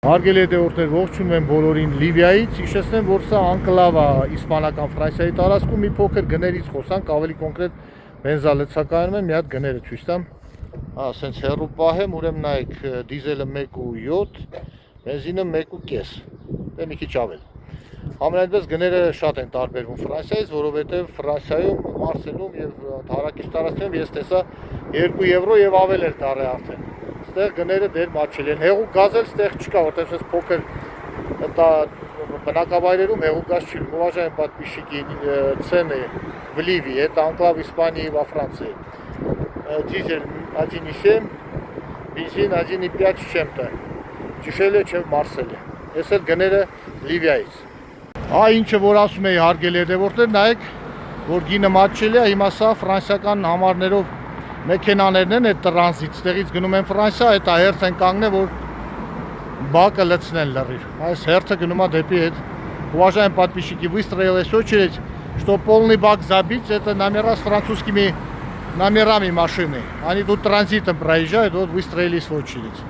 Հարգելի հետևորդներ, ողջունում եմ բոլորին Լիվիայից, հիշեցնեմ, որ սա անկլավ է իսպանական Ֆրանսիայի տարածքում, մի փոքր գներից խոսանք, ավելի կոնկրետ բենզալցակայանում եմ, մի հատ գները ցույց տամ, ասենց հեռու պահեմ, ուրեմն նայեք, դիզելը 1.7, բենզինը 1.5, դե մի քիչ ավել։ Համենայնպես գները շատ են տարբերվում Ֆրանսիայից, որովհետև Ֆրանսիայում, Մարսելում եւ հարակից տարածքներում ես տեսա 2 եվրո եւ ավել էր դառը արդեն։ Ստեղ գները դեր մաչել են, հեղուկ գազ էլ ստեղ չկա, որտեղ ես փոքր բնակավայրերում հեղուկ գազ չի, уважаемые подписчики, цены в Ливии, это анклав Испании во Франции. Дизель 1.7, бензин 1.5 с чем-то, дешевле, чем в Մարսելը։ Ես էլ գները Լիվիայից։ Ինչը որ ասում էի հարգելի հետևորդներ, նայեք, որ գինը մատչելի է, հիմա սա ֆրանսիական համարներով մեքենաներն են, այդ տրանզիտ, ստեղից գնում են Ֆրանսիա, այդ հերթ են կանգնել, որ բակը լցնեն լրիվ։ Այս հերթը գնում է дեպի այդ։ Уважаемые подписчики, выстроилась очередь, что полный бак забить, это номера с французскими номерами машины. Они тут транзитом проезжают, вот выстроились в очередь.